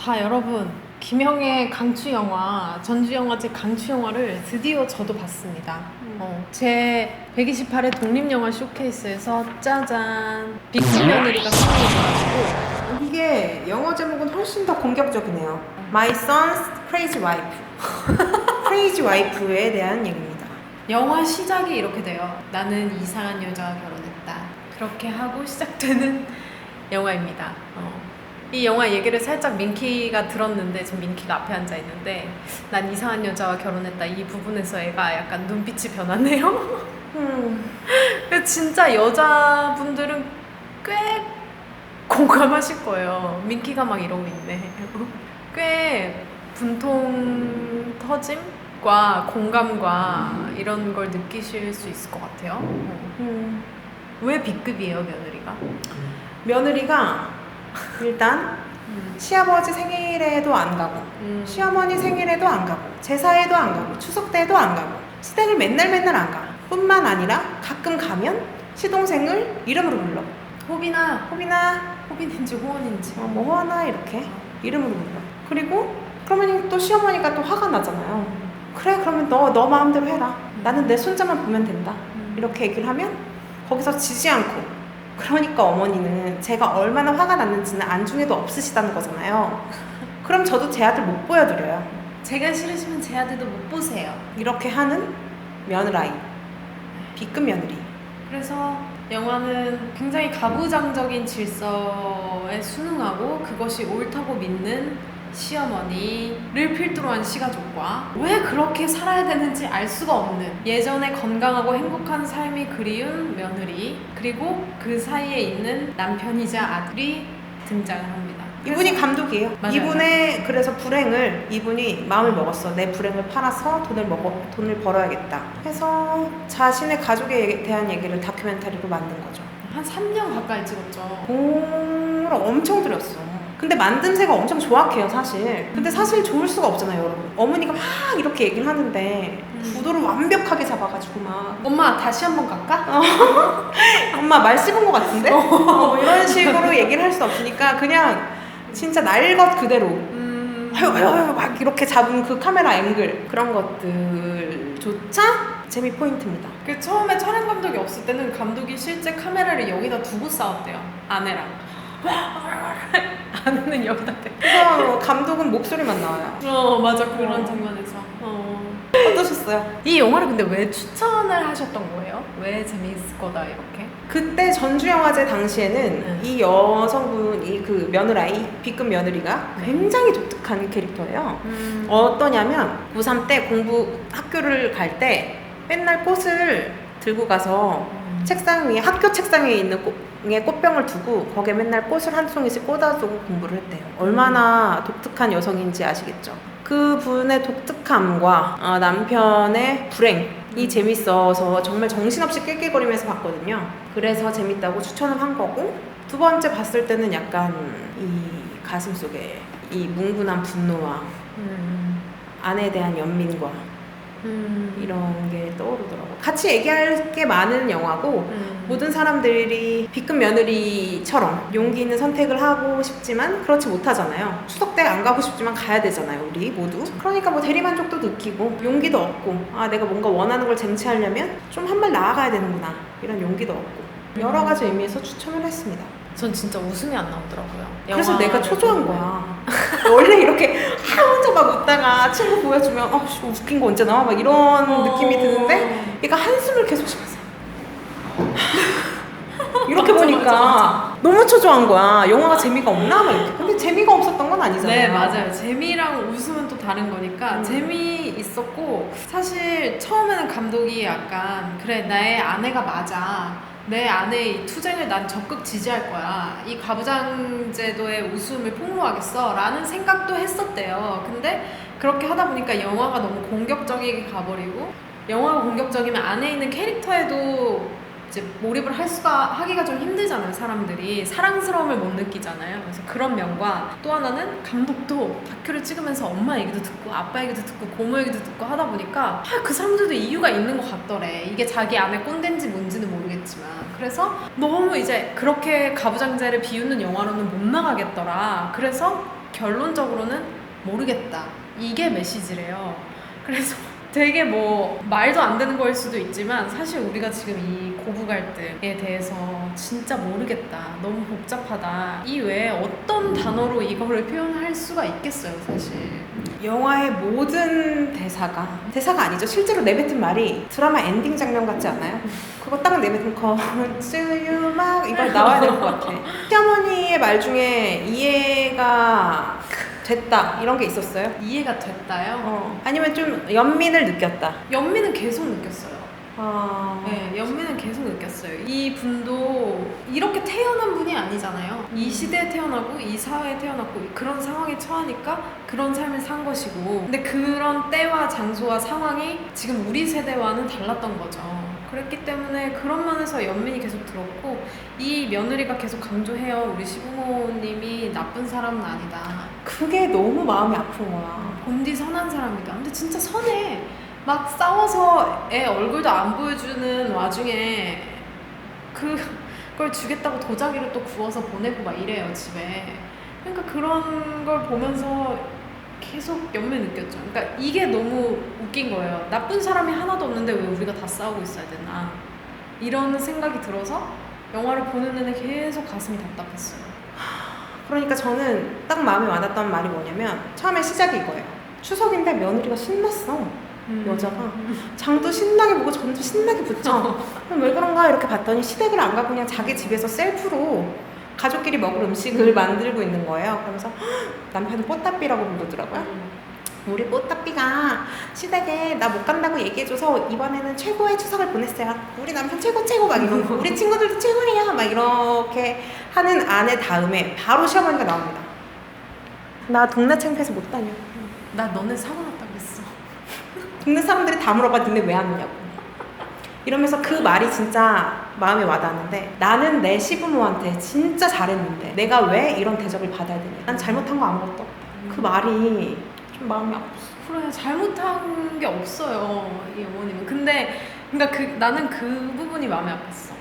자, 여러분, 김형의 강추 영화, 전주영화제 강추 영화를 드디어 저도 봤습니다. 제 128회 독립영화 쇼케이스에서 짜잔, 빅스 며느리가 수상해가지고 이게 영어 제목은 훨씬 더 공격적이네요. My Son's Crazy Wife. Crazy Wife에 대한 얘기입니다. 영화 시작이 이렇게 돼요. 나는 이상한 여자와 결혼했다. 그렇게 하고 시작되는 영화입니다. 이 영화 얘기를 살짝 민키가 들었는데, 지금 민키가 앞에 앉아 있는데, 난 이상한 여자와 결혼했다. 이 부분에서 애가 약간 눈빛이 변하네요. 진짜 여자분들은 꽤 공감하실 거예요. 민키가 막 이러고 있네. 꽤 분통 터짐과 공감과 이런 걸 느끼실 수 있을 것 같아요. 왜 B급이에요, 며느리가? 며느리가 일단 시아버지 생일에도 안 가고 시어머니 생일에도 안 가고 제사에도 안 가고 추석 때도 안 가고 시댁을 맨날 안 가. 뿐만 아니라 가끔 가면 시동생을 이름으로 불러. 호빈아, 호빈아, 호빈인지 호원인지. 뭐 호하나 이렇게 이름으로 불러. 그리고 그러면 또 시어머니가 또 화가 나잖아요. 그래, 그러면 너 마음대로 해라. 나는 내 손자만 보면 된다. 이렇게 얘기를 하면 거기서 지지 않고, 그러니까 어머니는 제가 얼마나 화가 났는지는 안중에도 없으시다는 거잖아요. 그럼 저도 제 아들 못 보여드려요. 제가 싫으시면 제 아들도 못 보세요. 이렇게 하는 며느라이, B급 며느리. 그래서 영화는 굉장히 가부장적인 질서에 순응하고 그것이 옳다고 믿는 시어머니를 필두로 한 시가족과 왜 그렇게 살아야 되는지 알 수가 없는 예전에 건강하고 행복한 삶이 그리운 며느리, 그리고 그 사이에 있는 남편이자 아들이 등장을 합니다. 이분이 감독이에요. 맞아요. 이분의 그래서 불행을 이분이 마음을 먹었어. 내 불행을 팔아서 돈을 벌어야겠다 해서 자신의 가족에 대한 얘기를 다큐멘터리로 만든 거죠. 한 3년 가까이 찍었죠. 돈을 엄청 들였어. 근데 만듦새가 엄청 조악해요, 사실. 근데 사실 좋을 수가 없잖아요, 여러분. 어머니가 막 이렇게 얘기를 하는데 구도를 완벽하게 잡아가지고 막 엄마 다시 한번 갈까? 엄마 말 씹은 것 같은데? 이런 식으로 얘기를 할 수 없으니까 그냥 진짜 날 것 그대로 허여 막 이렇게 잡은 그 카메라 앵글, 그런 것들조차 재미 포인트입니다. 그 처음에 촬영 감독이 없을 때는 감독이 실제 카메라를 여기다 두고 싸웠대요, 아내랑. 아내는 여기다 대. 그래서 감독은 목소리만 나와요. 맞아, 그런 장면에서. 어떠셨어요? 이 영화를 근데 왜 추천을 하셨던 거예요? 왜 재미있을 거다 이렇게? 그때 전주영화제 당시에는 이 여성분이 그 며느라이, B급 며느리가 굉장히 독특한 캐릭터예요. 어떠냐면 고3 때 학교를 갈 때 맨날 꽃을 들고 가서 책상 위에, 학교 책상 위에 있는 꽃병을 두고 거기에 맨날 꽃을 한 송이씩 꽂아두고 공부를 했대요. 얼마나 독특한 여성인지 아시겠죠? 그 분의 독특함과 남편의 불행이 재밌어서 정말 정신없이 낄낄거리면서 봤거든요. 그래서 재밌다고 추천을 한 거고, 두 번째 봤을 때는 약간 이 가슴 속에 이 뭉근한 분노와 아내에 대한 연민과 이런 게 떠오르더라고요. 같이 얘기할 게 많은 영화고, 모든 사람들이 B급 며느리처럼 용기 있는 선택을 하고 싶지만 그렇지 못하잖아요. 추석 때 안 가고 싶지만 가야 되잖아요, 우리 모두. 그러니까 뭐 대리만족도 느끼고 용기도 얻고, 내가 뭔가 원하는 걸 쟁취하려면 좀 한 발 나아가야 되는구나, 이런 용기도 얻고, 여러 가지 의미에서 추천을 했습니다. 전 진짜 웃음이 안 나오더라고요. 그래서 내가 초조한 거야. 원래 이렇게 혼자 막 웃다가 친구 보여주면 웃긴 거 언제 나와? 막 이런 느낌이 드는데, 얘가 한숨을 계속 쉬면서 이렇게 보니까 맞아. 너무 초조한 거야. 영화가 재미가 없나? 막 이렇게. 근데 재미가 없었던 건 아니잖아요. 네, 맞아요. 재미랑 웃음은 또 다른 거니까 재미 있었고, 사실 처음에는 감독이 약간 그래, 나의 아내가 맞아, 내 아내의 이 투쟁을 난 적극 지지할 거야, 이 가부장 제도의 웃음을 폭로하겠어 라는 생각도 했었대요. 근데 그렇게 하다 보니까 영화가 너무 공격적이게 가버리고, 영화가 공격적이면 안에 있는 캐릭터에도 이제 몰입을 하기가 좀 힘들잖아요. 사람들이 사랑스러움을 못 느끼잖아요. 그래서 그런 면과, 또 하나는 감독도 다큐를 찍으면서 엄마 얘기도 듣고 아빠 얘기도 듣고 고모 얘기도 듣고 하다 보니까 그 사람들도 이유가 있는 것 같더래. 이게 자기 안에 꼰대인지 뭔지는 모르겠지만. 그래서 너무 이제 그렇게 가부장제를 비웃는 영화로는 못 나가겠더라. 그래서 결론적으로는 모르겠다. 이게 메시지래요. 그래서 되게 뭐 말도 안 되는 거일 수도 있지만 사실 우리가 지금 이 고부 갈등에 대해서 진짜 모르겠다. 너무 복잡하다. 이 외에 어떤 단어로 이거를 표현할 수가 있겠어요, 사실. 영화의 모든 대사가 아니죠. 실제로 내뱉은 말이 드라마 엔딩 장면 같지 않아요? 그거 딱 내뱉으면 건수유 막 이거 나와야 될 것 같아. 시어머니의 말 중에 이해가 됐다 이런 게 있었어요? 이해가 됐다요? 아니면 좀 연민을 느꼈다. 연민은 계속 느꼈어요. 아... 네, 연민은 계속 느꼈어요. 이 분도 이렇게 태어난 분이 아니잖아요. 이 시대에 태어나고 이 사회에 태어났고 그런 상황에 처하니까 그런 삶을 산 것이고, 근데 그런 때와 장소와 상황이 지금 우리 세대와는 달랐던 거죠. 그랬기 때문에 그런 면에서 연민이 계속 들었고, 이 며느리가 계속 강조해요. 우리 시부모님이 나쁜 사람은 아니다. 그게 너무 마음이 아픈 거야. 본디 선한 사람이다. 근데 진짜 선해. 막 싸워서 애 얼굴도 안 보여주는 와중에 그걸 주겠다고 도자기를 또 구워서 보내고 막 이래요, 집에. 그러니까 그런 걸 보면서 계속 연민 느꼈죠. 그러니까 이게 너무 웃긴 거예요. 나쁜 사람이 하나도 없는데 왜 우리가 다 싸우고 있어야 되나, 이런 생각이 들어서 영화를 보는 내내 계속 가슴이 답답했어요. 그러니까 저는 딱 마음에 와닿던 말이 뭐냐면, 처음에 시작이 이거예요. 추석인데 며느리가 신났어. 여자가 장도 신나게 보고 전도 신나게 붙여. 그럼 왜 그런가 이렇게 봤더니 시댁을 안 가고 그냥 자기 집에서 셀프로 가족끼리 먹을 음식을 만들고 있는 거예요. 그러면서 남편이 뽀따삐라고 부르더라고요. 우리 뽀따삐가 시댁에 나 못 간다고 얘기해줘서 이번에는 최고의 추석을 보냈어요. 우리 남편 최고 막 이런 거. 우리 친구들도 최고예요. 막 이렇게 하는 아내 다음에 바로 시어머니가 나옵니다. 나 동네 창피해서 못 다녀. 나 너네 사고 났다고 했어. 동네 사람들이 다 물어봐. 니네 왜 안 오냐고. 이러면서 그 말이 진짜 마음에 와닿았는데, 나는 내 시부모한테 진짜 잘했는데 내가 왜 이런 대접을 받아야 되냐. 난 잘못한 거 아무것도 없다. 그 말이 좀 마음이 아팠어. 그래, 잘못한 게 없어요, 이 어머님은. 근데 그러니까 나는 그 부분이 마음이 아팠어.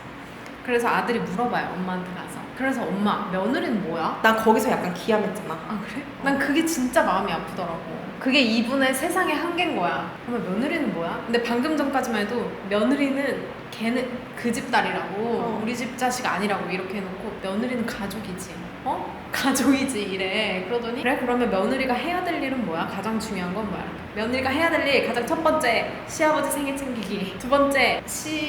그래서 아들이 물어봐요, 엄마한테 가서. 그래서 엄마, 며느리는 뭐야? 난 거기서 약간 기함했잖아. 아 그래? 난 그게 진짜 마음이 아프더라고. 그게 이분의 세상의 한계인 거야. 그러면 며느리는 뭐야? 근데 방금 전까지만 해도 며느리는 걔는 그 집 딸이라고, 우리 집 자식 아니라고 이렇게 해놓고, 며느리는 가족이지. 가족이지 이래. 그러더니 그래, 그러면 며느리가 해야 될 일은 뭐야? 가장 중요한 건 뭐야? 며느리가 해야 될 일 가장 첫 번째, 시아버지 생일 챙기기. 두 번째,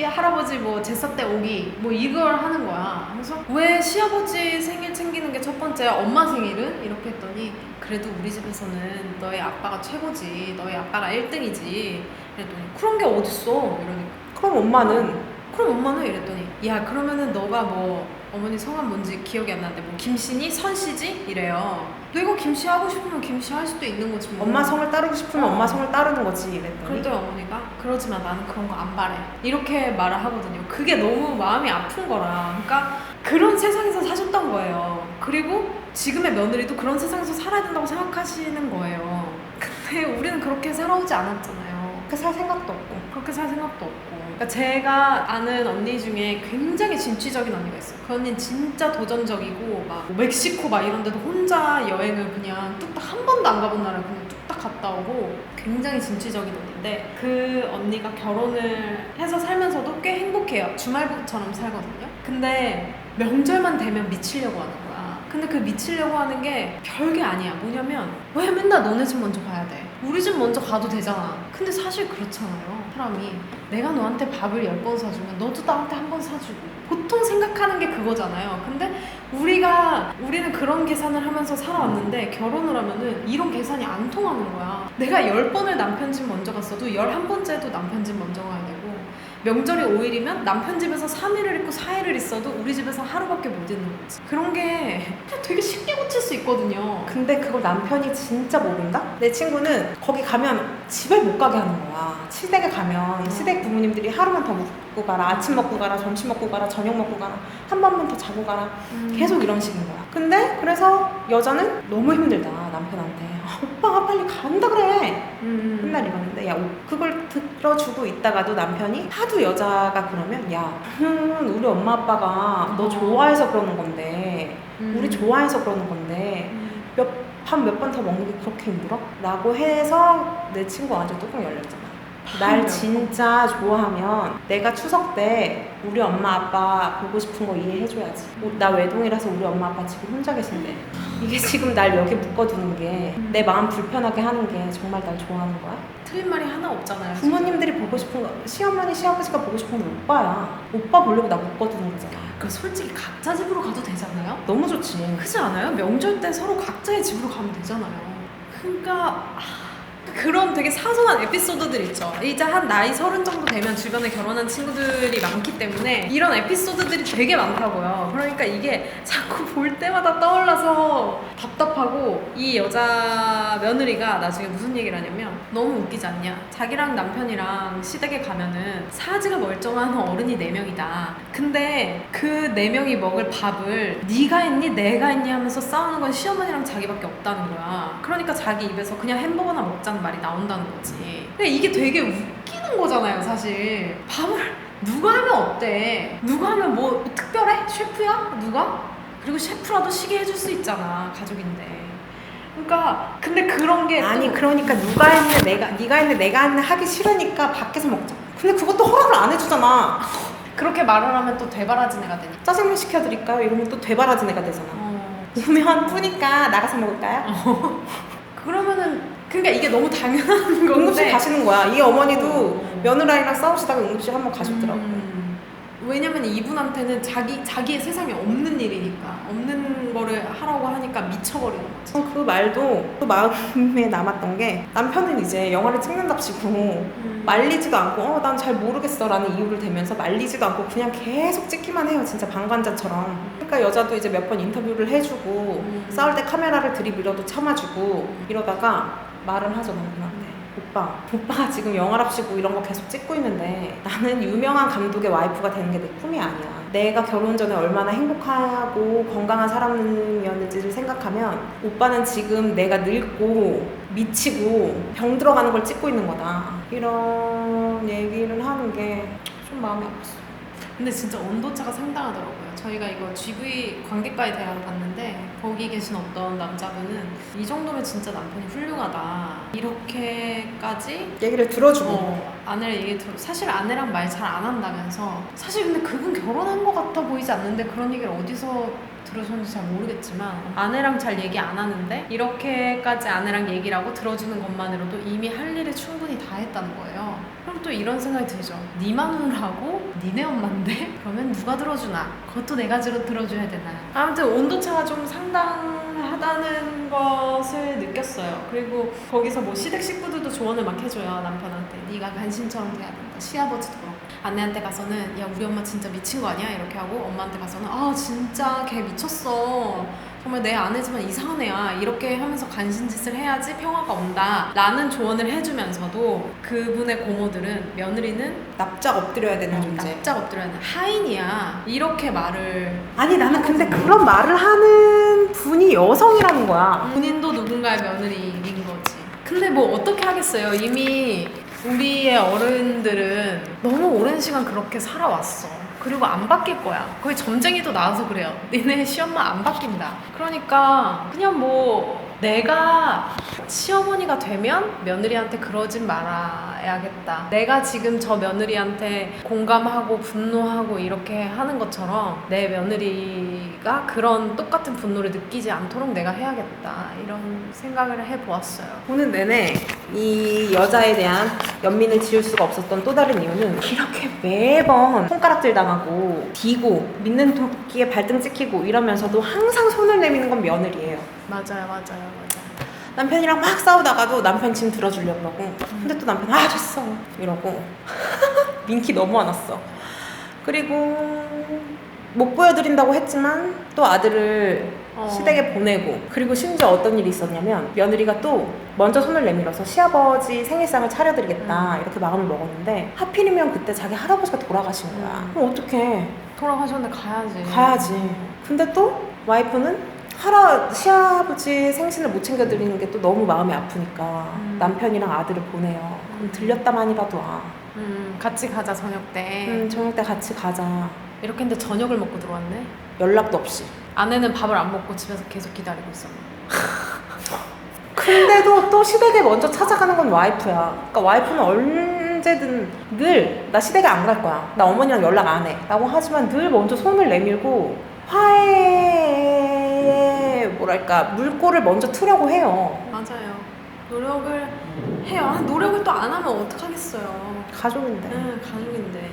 할아버지 뭐 제사 때 오기. 뭐 이걸 하는 거야. 그래서 왜 시아버지 생일 챙기는 게 첫 번째야? 엄마 생일은? 이렇게 했더니, 그래도 우리 집에서는 너희 아빠가 최고지. 너희 아빠가 1등이지. 그랬더니 그런 게 어딨어? 이러니까. 그럼 엄마는 이랬더니, 야 그러면은 너가 뭐 어머니 성함 뭔지 기억이 안 나는데 뭐 김씨니 선씨지? 이래요. 내가 김씨 하고 싶으면 김씨 할 수도 있는 거지 뭐. 엄마 성을 따르고 싶으면 엄마 성을 따르는 거지 이랬더니, 그랬더니 어머니가 그러지만 나는 그런 거 안 바래, 이렇게 말을 하거든요. 그게 너무 마음이 아픈 거라. 그러니까 그런 세상에서 사셨던 거예요. 그리고 지금의 며느리도 그런 세상에서 살아야 된다고 생각하시는 거예요. 근데 우리는 그렇게 살아오지 않았잖아요. 그렇게 살 생각도 없고. 그렇게 살 생각도 없고. 그러니까 제가 아는 언니 중에 굉장히 진취적인 언니가 있어요. 그 언니는 진짜 도전적이고 막 멕시코 막 이런 데도 혼자 여행을 그냥 뚝딱, 한 번도 안 가본 나라 그냥 뚝딱 갔다 오고, 굉장히 진취적인 언니인데, 그 언니가 결혼을 해서 살면서도 꽤 행복해요. 주말부처럼 살거든요. 근데 명절만 되면 미치려고 하는 거야. 근데 그 미치려고 하는 게 별게 아니야. 뭐냐면, 왜 맨날 너네 집 먼저 가야 돼? 우리 집 먼저 가도 되잖아. 근데 사실 그렇잖아요. 사람이 내가 너한테 밥을 10번 사주면 너도 나한테 한 번 사주고, 보통 생각하는 게 그거잖아요. 근데 우리는 그런 계산을 하면서 살아왔는데, 결혼을 하면은 이런 계산이 안 통하는 거야. 내가 10번을 남편 집 먼저 갔어도 11번째도 남편 집 먼저 가야 되고, 명절이 5일이면 남편 집에서 3일을 있고 4일을 있어도 우리 집에서 하루밖에 못 있는 거지. 그런 게 되게 쉽게 고칠 수 있거든요. 근데 그걸 남편이 진짜 모른다? 내 친구는 거기 가면 집에 못 가게 하는 거야. 시댁에 가면 시댁 부모님들이 하루만 더 묵고 가라, 아침 먹고 가라, 점심 먹고 가라, 저녁 먹고 가라, 한 번만 더 자고 가라, 계속 이런 식인 거야. 근데 그래서 여자는 너무 힘들다, 남편한테. 오빠가 빨리 간다 그래. 맨날 이러는데, 야, 그걸 들어주고 있다가도 남편이 하도 여자가 그러면, 야, 우리 엄마 아빠가 너 좋아해서 그러는 건데, 우리 좋아해서 그러는 건데, 밥 몇 번 더 먹는 게 그렇게 힘들어? 라고 해서 내 친구 완전 뚜껑 열렸잖아. 날 진짜 좋아하면 내가 추석 때 우리 엄마 아빠 보고 싶은 거 이해해줘야지. 나 외동이라서 우리 엄마 아빠 지금 혼자 계신데 이게 지금 날 여기 묶어두는 게 내 마음 불편하게 하는 게 정말 날 좋아하는 거야? 틀린 말이 하나 없잖아요. 부모님들이 보고 싶은 거, 시어머니 시아버지가 보고 싶은 건 오빠야. 오빠 보려고 나 묶어두는 거잖아. 그 솔직히 각자 집으로 가도 되잖아요. 너무 좋지. 크지 않아요? 명절 때 서로 각자의 집으로 가면 되잖아요. 그러니까 그런 되게 사소한 에피소드들 있죠. 이제 한 나이 30 정도 되면 주변에 결혼한 친구들이 많기 때문에 이런 에피소드들이 되게 많다고요. 그러니까 이게 자꾸 볼 때마다 떠올라서 답답하고, 이 여자 며느리가 나중에 무슨 얘기를 하냐면 너무 웃기지 않냐. 자기랑 남편이랑 시댁에 가면은 사지가 멀쩡한 어른이 4명이다. 근데 그 4명이 먹을 밥을 네가 했니 내가 했니 하면서 싸우는 건 시어머니랑 자기밖에 없다는 거야. 그러니까 자기 입에서 그냥 햄버거나 먹자는 말이 나온다는 거지. 근데 이게 되게 웃기는 거잖아요, 사실. 밥을 누가 하면 어때? 누가 하면 뭐 특별해? 셰프야? 누가? 그리고 셰프라도 시게 해줄 수 있잖아, 가족인데. 그러니까 근데 그런 게 아니 또 그러니까 누가 했네 네가 했네 내가 했네 하기 싫으니까 밖에서 먹자. 근데 그것도 허락을 안 해주잖아. 그렇게 말을 하면 또 되바라진 애가 되니까. 짜장면 시켜드릴까요? 이러면 또 되바라진 애가 되잖아. 오면 뿌니까 나가서 먹을까요? 그러면은 그러니까 이게 너무 당연한 건데. 응급실 가시는 거야. 이 어머니도 며느라이랑 싸우시다가 응급실 한번 가셨더라고. 왜냐면 이분한테는 자기의 세상에 없는 일이니까, 없는 거를 하라고 하니까 미쳐버리는 거지. 그 말도 또 마음에 남았던 게, 남편은 이제 영화를 찍는답시고 말리지도 않고 난 잘 모르겠어 라는 이유를 대면서 말리지도 않고 그냥 계속 찍기만 해요. 진짜 방관자처럼. 그러니까 여자도 이제 몇 번 인터뷰를 해주고 싸울 때 카메라를 들이밀어도 참아주고 이러다가 말을 하죠, 남편한테. 오빠가 지금 영화랍시고 이런 거 계속 찍고 있는데 나는 유명한 감독의 와이프가 되는 게 내 꿈이 아니야. 내가 결혼 전에 얼마나 행복하고 건강한 사람이었는지를 생각하면 오빠는 지금 내가 늙고 미치고 병 들어가는 걸 찍고 있는 거다. 이런 얘기를 하는 게 좀 마음이 아팠어. 근데 진짜 온도차가 상당하더라고요. 저희가 이거 GV 관객과의 대화를 봤는데 거기 계신 어떤 남자분은 이 정도면 진짜 남편이 훌륭하다, 이렇게까지 얘기를 들어주고 아내를 얘기 들어. 사실 아내랑 말 잘 안 한다면서. 사실 근데 그분 결혼한 것 같아 보이지 않는데 그런 얘기를 어디서 들으셨는지 잘 모르겠지만 아내랑 잘 얘기 안 하는데 이렇게까지 아내랑 얘기를 하고 들어주는 것만으로도 이미 할 일을 충분히 다 했다는 거예요. 그럼 또 이런 생각이 들죠. 네 마누라고? 니네 엄마인데? 그러면 누가 들어주나? 그것도 내가 들어줘야 되나? 아무튼 온도차가 좀 상당하다는 것을 느꼈어요. 그리고 거기서 뭐 시댁 식구들도 조언을 막 해줘요, 남편한테. 네가 간신처럼 돼야 된다. 시아버지도 그렇고. 아내한테 가서는 야 우리 엄마 진짜 미친 거 아니야? 이렇게 하고, 엄마한테 가서는 아 진짜 걔 미쳤어, 정말 내 아내지만 이상한 애야, 이렇게 하면서 간신짓을 해야지 평화가 온다 라는 조언을 해주면서도 그분의 고모들은 며느리는 납작 엎드려야 되는 존재. 납작 엎드려야 되는 하인이야, 이렇게 말을. 아니 나는 근데 그런 말을 하는 분이 여성이라는 거야. 본인도 누군가의 며느리인 거지. 근데 뭐 어떻게 하겠어요. 이미 우리의 어른들은 너무 오랜 시간 그렇게 살아왔어. 그리고 안 바뀔 거야. 거의 점쟁이도 나와서 그래요. 니네 시엄마 안 바뀐다. 그러니까 그냥 뭐 내가 시어머니가 되면 며느리한테 그러진 말아야겠다. 내가 지금 저 며느리한테 공감하고 분노하고 이렇게 하는 것처럼 내 며느리가 그런 똑같은 분노를 느끼지 않도록 내가 해야겠다, 이런 생각을 해보았어요. 보는 내내 이 여자에 대한 연민을 지울 수가 없었던 또 다른 이유는, 이렇게 매번 손가락질 당하고 디고 믿는 토끼에 발등 찍히고 이러면서도 항상 손을 내미는 건 며느리예요. 맞아요. 남편이랑 막 싸우다가도 남편 짐 들어주려고 그러고, 근데 또 남편 아 됐어 이러고 민기 너무 안 왔어. 그리고 못 보여드린다고 했지만 또 아들을 시댁에 보내고, 그리고 심지어 어떤 일이 있었냐면 며느리가 또 먼저 손을 내밀어서 시아버지 생일상을 차려드리겠다 이렇게 마음을 먹었는데 하필이면 그때 자기 할아버지가 돌아가신 거야. 그럼 어떡해. 돌아가셨는데 가야지. 근데 또 와이프는 시아버지 생신을 못 챙겨드리는 게 또 너무 마음이 아프니까 남편이랑 아들을 보내요. 그럼 들렸다만이라도 와. 같이 가자 저녁 때. 저녁 때 같이 가자. 이렇게 했는데 저녁을 먹고 들어왔네. 연락도 없이. 아내는 밥을 안 먹고 집에서 계속 기다리고 있었네. 근데도 또 시댁에 먼저 찾아가는 건 와이프야. 그러니까 와이프는 언제든 늘 나 시댁에 안 갈 거야. 나 어머니랑 연락 안 해. 라고 하지만 늘 먼저 손을 내밀고 화해의 뭐랄까 물꼬를 먼저 트려고 해요. 맞아요. 노력을 해요. 노력을 또 안 하면 어떡하겠어요. 가족인데. 응, 가족인데.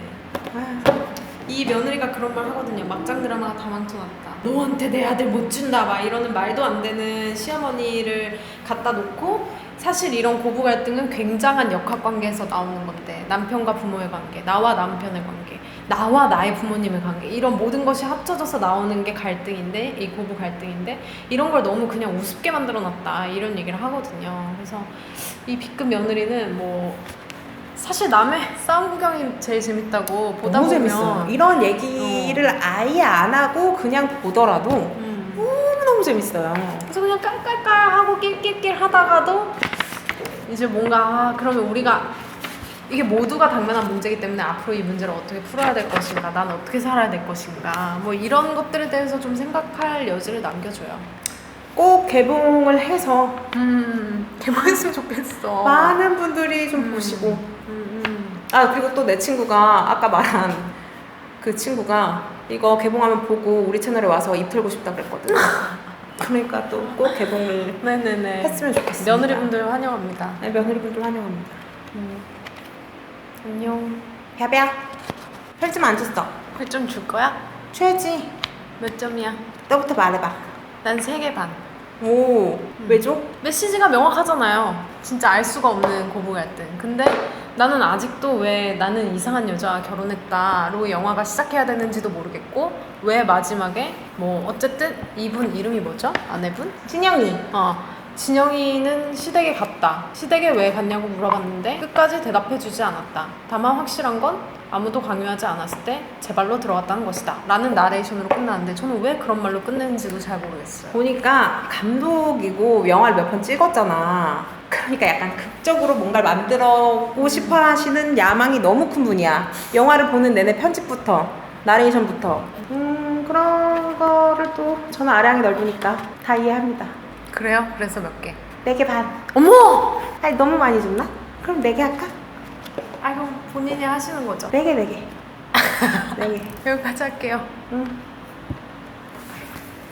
아휴. 이 며느리가 그런 말 하거든요. 막장 드라마가 다 망쳐놨다. 너한테 내 아들 못 준다. 막 이러는 말도 안 되는 시어머니를 갖다 놓고 사실 이런 고부 갈등은 굉장한 역학관계에서 나오는 건데 남편과 부모의 관계, 나와 남편의 관계, 나와 나의 부모님의 관계 이런 모든 것이 합쳐져서 나오는 게 갈등인데 이 고부 갈등인데 이런 걸 너무 그냥 우습게 만들어놨다 이런 얘기를 하거든요. 그래서 이 B급 며느리는 뭐 사실 남의 싸움 구경이 제일 재밌다고 보다 너무 보면 재밌어요. 이런 얘기를 아예 안 하고 그냥 보더라도 너무너무 재밌어요. 그래서 그냥 깔깔깔 하고 낄낄낄 하다가도 이제 뭔가 그러면 우리가 이게 모두가 당면한 문제이기 때문에 앞으로 이 문제를 어떻게 풀어야 될 것인가, 난 어떻게 살아야 될 것인가 뭐 이런 것들에 대해서 좀 생각할 여지를 남겨줘요. 꼭 개봉을 해서 개봉했으면 좋겠어. 많은 분들이 좀 보시고 아 그리고 또 내 친구가 아까 말한 그 친구가 이거 개봉하면 보고 우리 채널에 와서 입 털고 싶다 그랬거든. 그러니까 또 꼭 개봉을 네네네. 했으면 좋겠습니다. 며느리분들 환영합니다. 네, 며느리분들 환영합니다. 안녕. 야배야 혈좀 안 줬어. 8점 줄 거야? 줘야지. 몇 점이야? 너부터 말해봐. 난 3개 반. 오 왜 줘? 메시지가 명확하잖아요. 진짜 알 수가 없는 고부 갈등. 근데 나는 아직도 왜 나는 이상한 여자와 결혼했다로 영화가 시작해야 되는지도 모르겠고 왜 마지막에 뭐 어쨌든 이분 이름이 뭐죠? 아내분? 진영이. 진영이는 시댁에 갔다. 시댁에 왜 갔냐고 물어봤는데 끝까지 대답해주지 않았다. 다만 확실한 건 아무도 강요하지 않았을 때 제 발로 들어갔다는 것이다 라는 나레이션으로 끝나는데 저는 왜 그런 말로 끝내는지도 잘 모르겠어요. 보니까 감독이고 영화를 몇 편 찍었잖아. 그러니까 약간 극적으로 뭔가를 만들고 싶어 하시는 야망이 너무 큰 분이야. 영화를 보는 내내 편집부터 나레이션부터 그런 거를 또 저는 아량이 넓으니까 다 이해합니다. 그래요? 그래서 몇 개? 4개 반. 어머! 아니 너무 많이 줬나? 그럼 4개 할까? 아, 그럼 본인이 하시는 거죠? 4개 4개. 4개. 여기까지 할게요. 응.